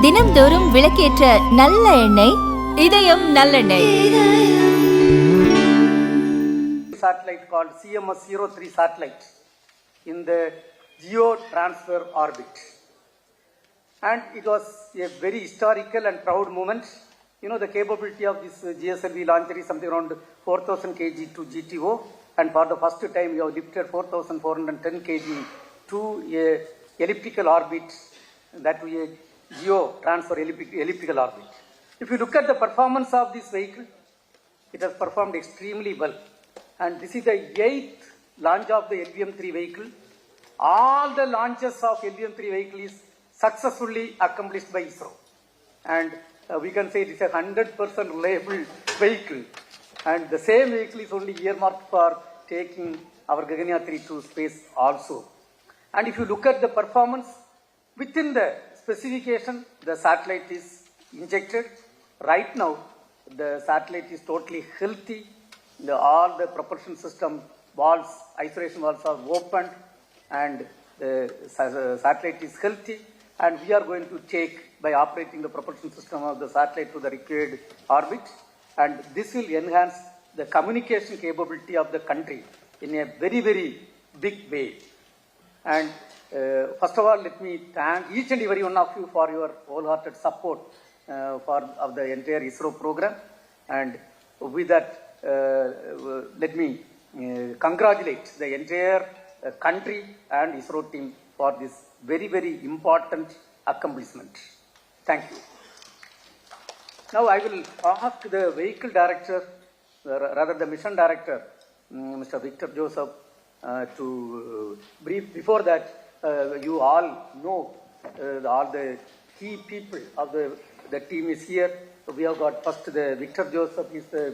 தினம்தோறும் விளக்கேற்ற நல்ல எண்ணெய் இதயம் நல்லெண்ணெய். Satellite called CMS-03 satellite in the geo transfer orbit, and it was a very historical and proud moment. You know, the capability of this GSLV launcher is something around 4,000 kg to GTO, and for the first time we have lifted 4,410 kg to a elliptical orbit, that we a geo transfer elliptical orbit. If you look at the performance of this vehicle, it has performed extremely well, and this is the 8th launch of the LVM-3 vehicle. All the launches of LVM-3 vehicle is successfully accomplished by ISRO, and we can say it is a 100% reliable vehicle, and the same vehicle is only earmarked for taking our Gaganyaan 3 to space also. And if you look at the performance within the specification, the satellite is injected. Right now, the satellite is totally healthy. All the propulsion system valves, isolation valves are opened, and the satellite is healthy. And we are going to take by operating the propulsion system of the satellite to the required orbit. And this will enhance the communication capability of the country in a very, very big way. And first of all, let me thank each and every one of you for your wholehearted support of the entire ISRO program. And with that, let me congratulate the entire country and ISRO team for this very, very important accomplishment. Thank you. Now I will ask the vehicle director, rather the mission director, Mr. Victor Joseph, to brief. Before that, you all know all the key people of the team is here. We have got first the Victor Joseph, is the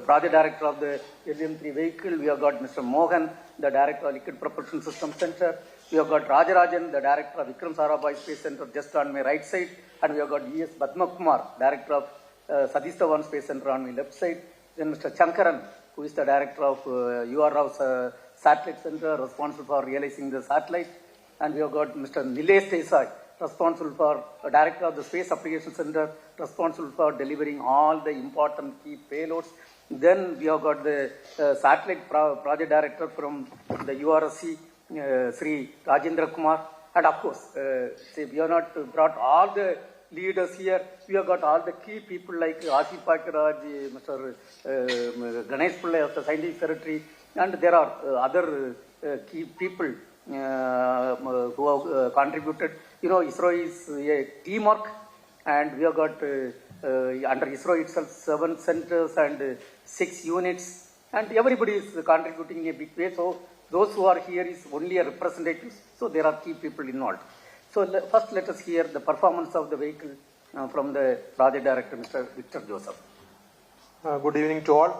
project director of the LVM-3 vehicle. We have got Mr. Mohan, the director of Liquid Propulsion System Center. We have got Rajarajan, the director of Vikram Sarabhai Space Center, just on my right side. And we have got E.S. Padmakumar, director of Satish Dhawan Space Center, on my left side. Then Mr. Chankaran, who is the director of U.R. Rao's Satellite Center, responsible for realizing the satellite. And we have got Mr. Nilesh Desai, responsible for director of the Space Application Center, responsible for delivering all the important key payloads. Then we have got the satellite project director from the URSC, Sri Rajendra Kumar. And of course, we have not brought all the leaders here. We have got all the key people like Asif Pakiraj, Mr. Ganesh Pillai of the Scientific Secretary, and there are other key people who have contributed. You know, ISRO is a teamwork, and we have got under ISRO itself 7 centers and 6 units, and everybody is contributing in a big way. So those who are here is only a representatives, so there are key people involved. So first let us hear the performance of the vehicle from the project director, Mr. Victor Joseph. Good evening to all.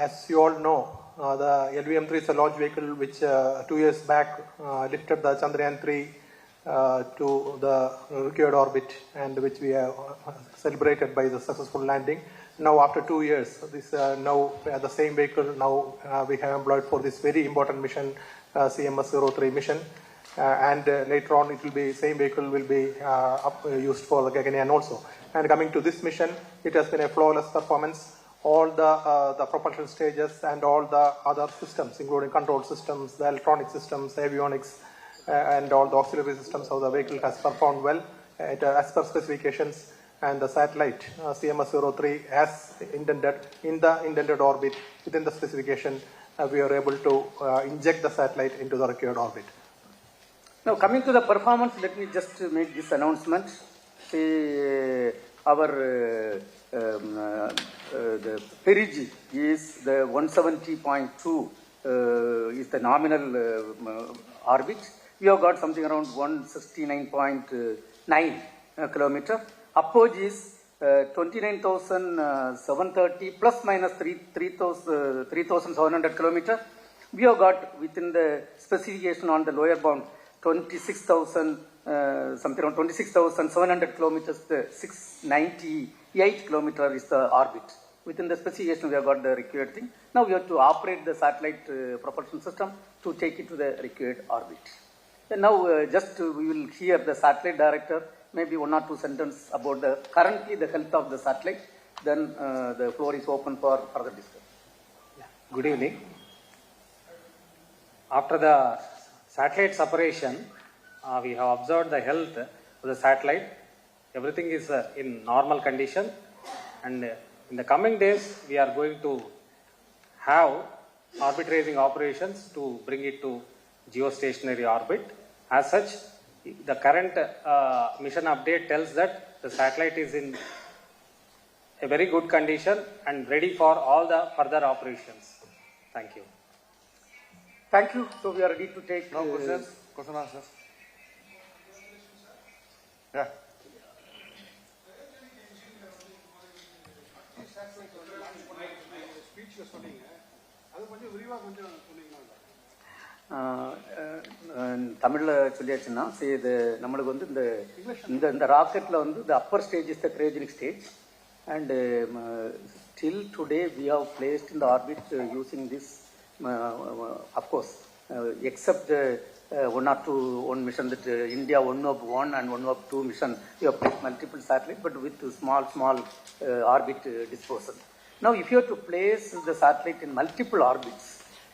As you all know, the LVM-3 is a launch vehicle which 2 years back lifted the Chandrayaan 3 to the required orbit, and which we have celebrated by the successful landing. Now after 2 years, this now the same vehicle now we have employed for this very important mission, CMS-03 mission, and later on it will be same vehicle will be used for the Gaganyaan also. And coming to this mission, it has been a flawless performance. All the propulsion stages and all the other systems, including control systems, the electronic systems, avionics, and all the auxiliary systems of the vehicle has performed well as per specifications. And the satellite CMS-03 as intended in the intended orbit within the specification, we are able to inject the satellite into the required orbit. Now coming to the performance, let me just make this announcement. See, our the perigee is the 170.2 is the nominal orbit. We have got something around 169.9 kilometer. Approach is 29,730 plus minus 3,700 kilometer. We have got within the specification on the lower bound 26,000 something around 26,700 kilometers. The 698 kilometer is the orbit. Within the specification, we have got the required thing. Now we have to operate the satellite propulsion system to take it to the required orbit. Now, just we will hear the satellite director, maybe one or two sentences about currently the health of the satellite. Then the floor is open for further discussion. Good evening. After the satellite separation, we have observed the health of the satellite. Everything is in normal condition, and in the coming days, we are going to have orbit raising operations to bring it to geostationary orbit. As such, the current mission update tells that the satellite is in a very good condition and ready for all the further operations. Thank you. Thank you. So we are ready to take No questions? Question answers? Yeah. தமிழில் சொல்லியாச்சுன்னா சரி இது நம்மளுக்கு வந்து இந்த இந்த ராக்கெட்டில் வந்து the upper stage is the cryogenic stage and till today we have placed in the orbit using this of course except one mission that India OneWeb-1 and OneWeb-2 mission we have placed multiple satellites but with small orbit dispersal. Now if you have to place the satellite in multiple orbits,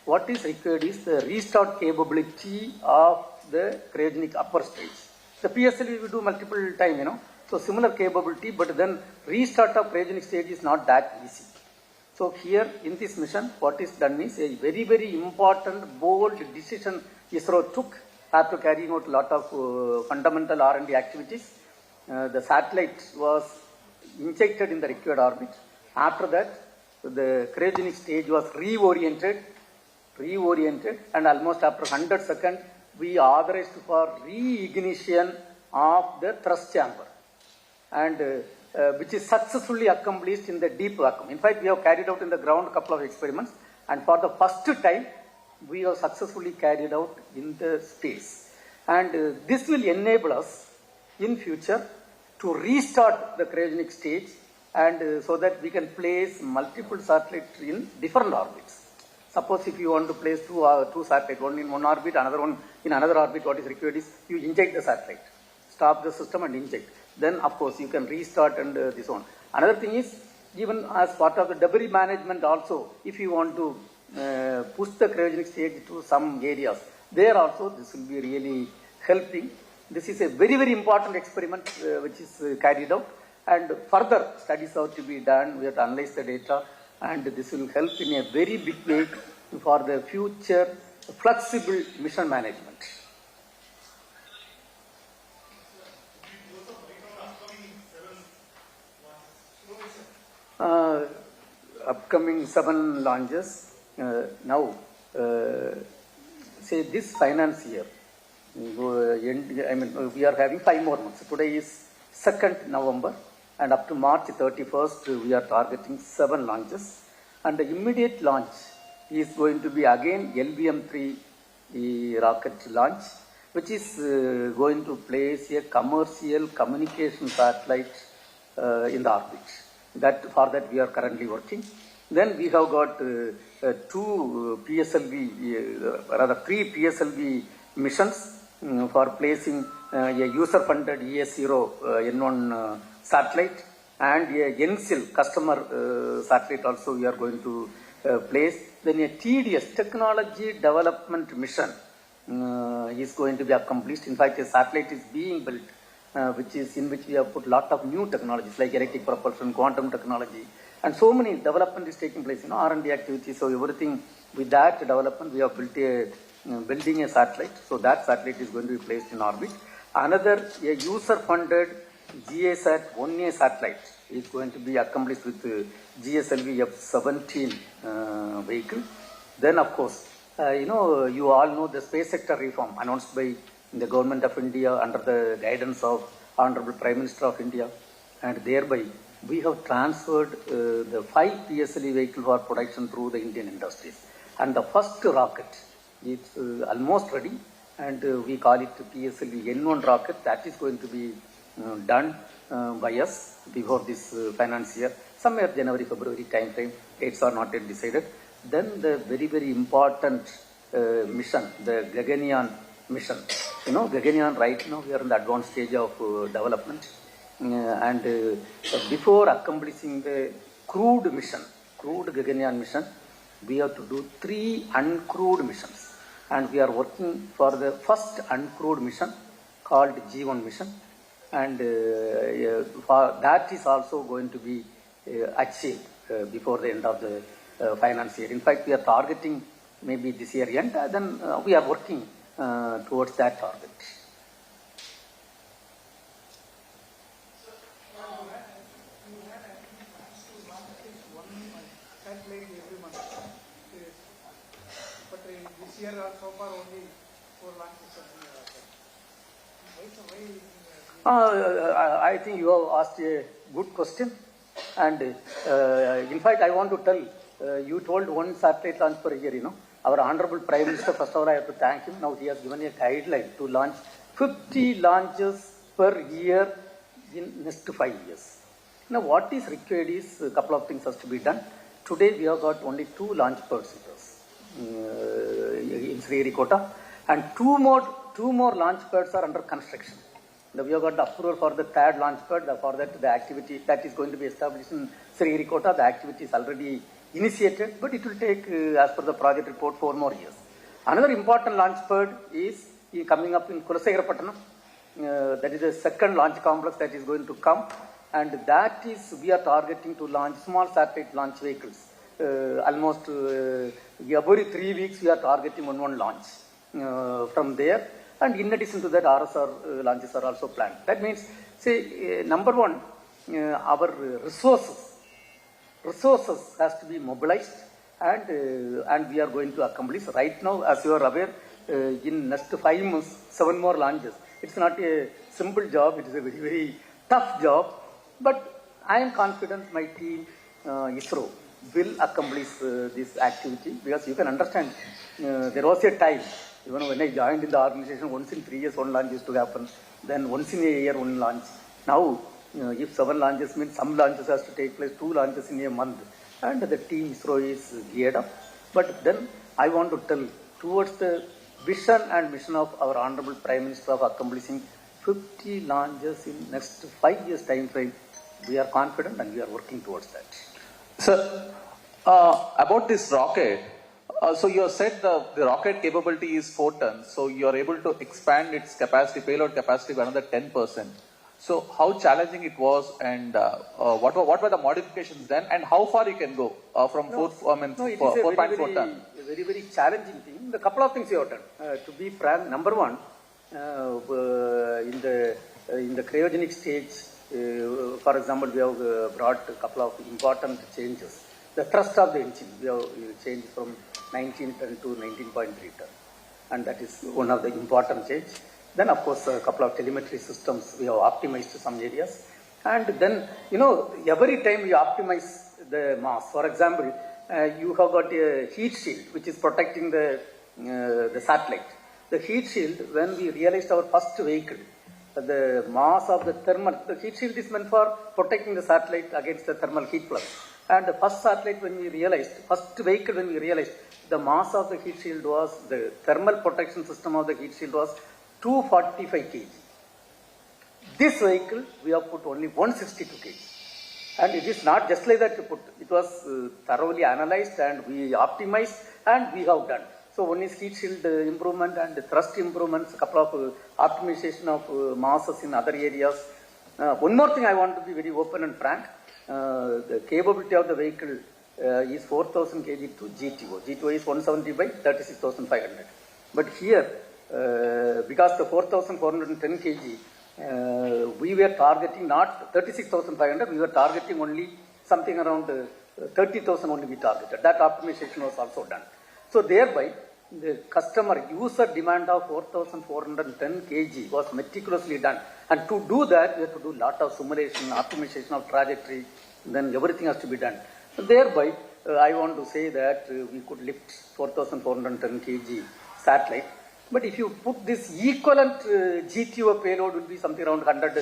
what is required is the restart capability of the cryogenic upper stage. The PSLV will do multiple time, so similar capability, but then restart of cryogenic stage is not that easy. So here in this mission, what is done is a very, very important, bold decision ISRO took after carrying out a lot of fundamental R&D activities. The satellite was injected in the required orbit. After that, the cryogenic stage was reoriented and almost after 100 seconds, we authorized for re-ignition of the thrust chamber and which is successfully accomplished in the deep vacuum. In fact, we have carried out in the ground a couple of experiments and for the first time, we have successfully carried out in the space. And this will enable us in future to restart the cryogenic stage and so that we can place multiple satellites in different orbits. Suppose if you want to place two satellites, one in one orbit, another one in another orbit, what is required is you inject the satellite, stop the system and inject. Then of course you can restart and this one. Another thing is even as part of the debris management also, if you want to push the cryogenic stage to some areas, there also this will be really helping. This is a very, very important experiment which is carried out and further studies have to be done. We have to analyze the data and this will help in a very big way for the future flexible mission management. Upcoming 7 launches. Now, say this finance year, we are having 5 more months. Today is 2nd November and up to March 31st, we are targeting 7 launches. And the immediate launch is going to be again LVM-3 rocket launch, which is going to place a commercial communication satellite in the orbit. For that we are currently working. Then we have got 3 PSLV missions for placing a user-funded ES0 N1 satellite and a NSIL customer satellite also we are going to place. Then a TDS technology development mission is going to be accomplished. In fact, a satellite is being built in which we have put lot of new technologies like electric propulsion, quantum technology, and so many development is taking place, R&D activities. So everything with that development, we have building a satellite. So that satellite is going to be placed in orbit. Another a user-funded GASAT 1A satellite is going to be accomplished with GSLV F-17 vehicle. Then of course, you all know the space sector reform announced by the government of India under the guidance of Honorable Prime Minister of India, and thereby we have transferred the 5 PSLV vehicles for production through the Indian industries. And the first rocket is almost ready and we call it PSLV N1 rocket. That is going to be done by us before this finance year, somewhere January, February time frame. Dates are not yet decided. Then the very, very important mission, the Gaganyaan mission. You know, Gaganyaan right now we are in the advanced stage of development, and before accomplishing the crewed Gaganyaan mission, we have to do 3 uncrewed missions, and we are working for the first uncrewed mission called G1 mission, and for that is also going to be achieved before the end of the finance year. In fact, we are targeting maybe this year end, then we are working towards that target. This year so far only 4 launches have been I think you have asked a good question, and in fact I want to tell, you told 1 satellite launch per year, you know. Our Honorable Prime Minister, first of all I have to thank him. Now he has given a guideline to launch 50 launches per year in next 5 years. Now what is required is a couple of things has to be done. Today we have got only 2 launch pads with us in Sriharikota, and two more launch pads are under construction. Now we have got the approval for the 3rd launch pad. For that, the activity that is going to be established in Sriharikota, the activity is already initiated, but it will take, as per the project report, 4 more years. Another important launch pad is coming up in Kulasegarapatnam. That is the 2nd launch complex that is going to come, and that is, we are targeting to launch small satellite launch vehicles. Almost every 3 weeks we are targeting one launch from there, and in addition to that RSR launches are also planned. That means, say, number one, our resources has to be mobilized, and we are going to accomplish. Right now, as you are aware, in next 5 months 7 more launches. It's not a simple job, it is a very, very tough job, but I am confident my team, ISRO, will accomplish this activity, because you can understand, there was a time, even when I joined in the organization, once in 3 years 1 launch used to happen, then once in a year 1 launch. Now, if 7 launches means some launches has to take place, 2 launches in a month, and the team ISRO is geared up. But then I want to tell, towards the vision and mission of our Honorable Prime Minister of accomplishing 50 launches in next 5 years time frame, we are confident and we are working towards that. Sir, about this rocket, so you have said the rocket capability is 4 tons, so you are able to expand its capacity, payload capacity by another 10%. So how challenging it was, and what were the modifications then, and how far you can go from 4.4 tons? A very, very challenging thing. A couple of things you have done. To be frank, number one, in the cryogenic stage, for example, we have brought a couple of important changes. The thrust of the engine, we have changed from 19 ton to 19.3 ton, and that is one of the important changes. Then, of course, a couple of telemetry systems, we have optimized some areas. And then, you know, every time you optimize the mass, for example, you have got a heat shield which is protecting the satellite. The heat shield, when we realized our first vehicle, the mass of the heat shield is meant for protecting the satellite against the thermal heat flux. And the first satellite, first vehicle when we realized, the mass of the heat shield was, the thermal protection system of the heat shield was 245 kg. This vehicle, we have put only 162 kg. And it is not just like that to put. It was thoroughly analyzed and we optimized and we have done. So one is heat shield improvement and thrust improvements, a couple of optimization of masses in other areas. One more thing I want to be very open and frank. The capability of the vehicle is 4,000 kg to GTO. GTO is 170 by 36,500. But here, because the 4,410 kg, we were targeting not 36,500, we were targeting only something around 30,000 only we targeted. That optimization was also done. So thereby, the customer user demand of 4,410 kg was meticulously done. And to do that, we have to do lot of simulation, optimization of trajectory, then everything has to be done. So thereby, I want to say that we could lift 4,410 kg satellite. But if you put this equivalent GTO payload will be something around 100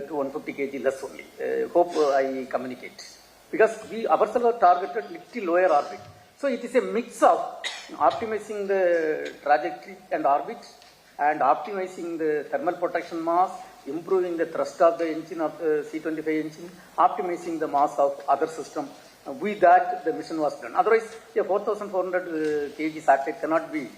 to 150 kg less only. Hope I communicate. Because we ourselves are targeted little lower orbit. So it is a mix of optimizing the trajectory and orbit and optimizing the thermal protection mass, improving the thrust of the engine of the C-25 engine, optimizing the mass of other system. With that, the mission was done. Otherwise, a 4,400 kg satellite cannot be,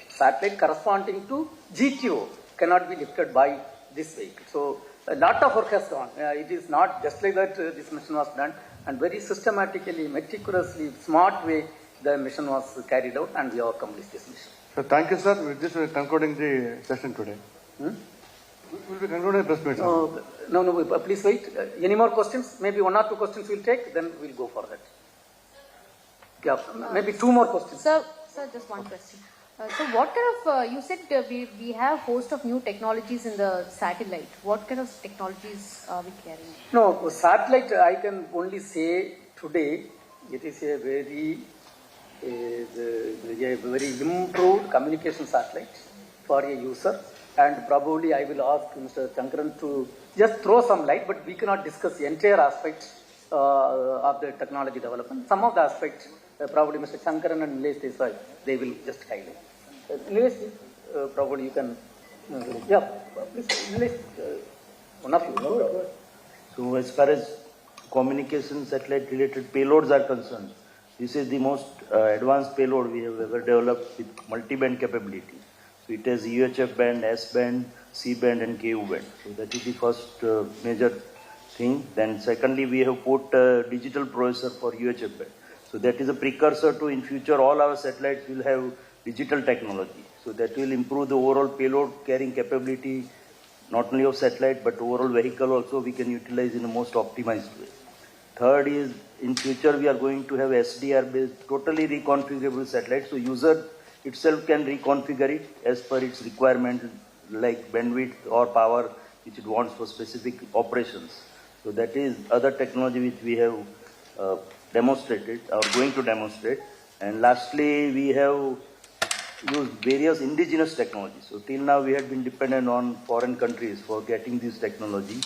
satellite corresponding to GTO cannot be lifted by this vehicle. So, a lot of work has gone. It is not just like that this mission was done, and very systematically, meticulously, smart way the mission was carried out, and we have accomplished this mission. So thank you, sir. With this, we are concluding the session today. We'll be concluding the press meet, sir. No, please wait. Any more questions? Maybe one or two questions we'll take, then we'll go for that. Yeah, maybe two more questions. Sir, just one question. So what kind of, you said we have host of new technologies in the satellite. What kind of technologies are we carrying? No, satellite, I can only say today, it is a very improved communication satellite for a user. And probably I will ask Mr. Chankaran to just throw some light, but we cannot discuss the entire aspect of the technology development. Some of the aspects, probably Mr. Chankaran and Nilesh Desai, they will just highlight. Nilesh, probably you can, please, Nilesh, one of you. No? So as far as communication satellite related payloads are concerned, this is the most advanced payload we have ever developed with multi-band capability. So it has UHF band, S band, C band and KU band. So that is the first major thing. Then secondly, we have put a digital processor for UHF band. So that is a precursor to in future all our satellites will have digital technology. So that will improve the overall payload carrying capability, not only of satellite but overall vehicle also we can utilize in a most optimized way. Third is in future we are going to have SDR based totally reconfigurable satellites. So user itself can reconfigure it as per its requirement like bandwidth or power which it wants for specific operations. So that is other technology which we have demonstrated or going to demonstrate. And lastly, we have used various indigenous technologies. So till now we had been dependent on foreign countries for getting this technology.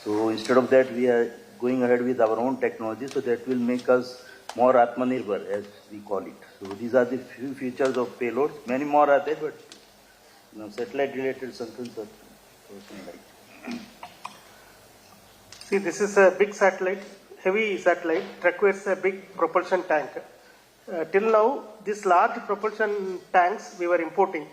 So instead of that, we are going ahead with our own technology. So that will make us more Atmanirbhar, as we call it. So these are the few features of payloads. Many more are there, but satellite-related something. See, this is a big satellite, heavy satellite, requires a big propulsion tank. Till now, these large propulsion tanks we were importing.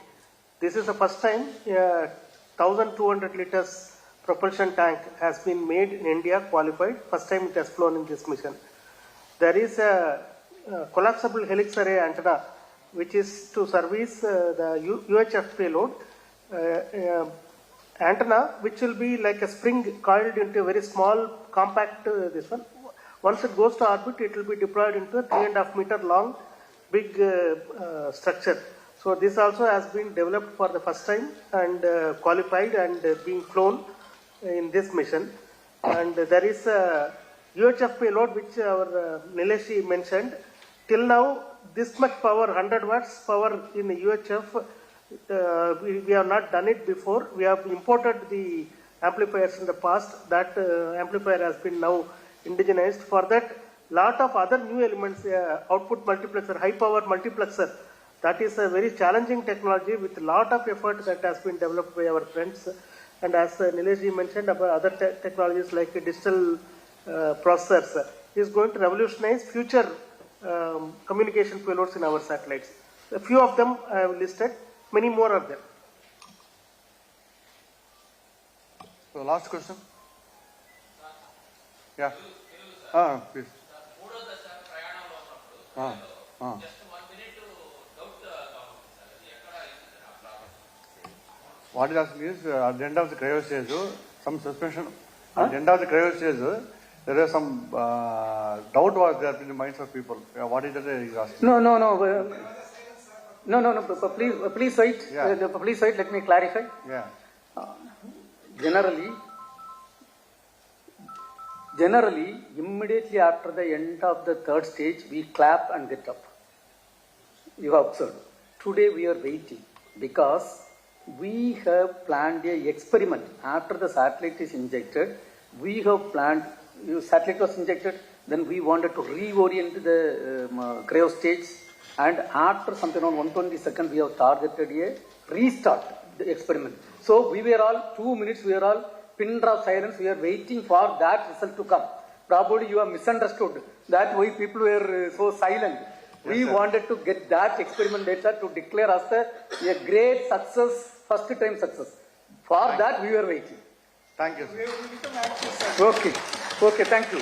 This is the first time 1,200 liters propulsion tank has been made in India, qualified. First time it has flown in this mission. There is a collapsible helix array antenna which is to service the UHF payload. Antenna which will be like a spring coiled into a very small compact this one. Once it goes to orbit, it will be deployed into a 3.5 meter long big structure. So this also has been developed for the first time and qualified and being flown in this mission. And there is a UHF payload which our Nilesh mentioned. Till now, this much power, 100 watts power in the UHF, we have not done it before. We have imported the amplifiers in the past. That amplifier has been now indigenized. For that, lot of other new elements, output multiplexer, high power multiplexer, that is a very challenging technology with a lot of effort that has been developed by our friends. And as Nilesh mentioned about other technologies like digital processors, is going to revolutionize future communication payloads in our satellites. A few of them I have listed, many more are there. So last question. Yeah. Please. What is asking is at the end of the cryo stage, some suspension. At the end of the cryo stage, there is some doubt was there in the minds of people. What is that he is asking? No. Please wait. Yeah. Please wait. Let me clarify. Yeah. Generally, immediately after the end of the third stage, we clap and get up. You have observed. Today we are waiting because we have planned an experiment. After the satellite is injected, we have planned, satellite was injected, then we wanted to reorient the cryo stage, and after something around 120 seconds, we have targeted a restart. experiment. So we were all 2 minutes, we were all pin drop silence, we are waiting for that result to come. Probably you have misunderstood that why people were so silent. We wanted to get that experiment data to declare us a great success, first time success. For that we were waiting. Thank you, sir. Okay, thank you.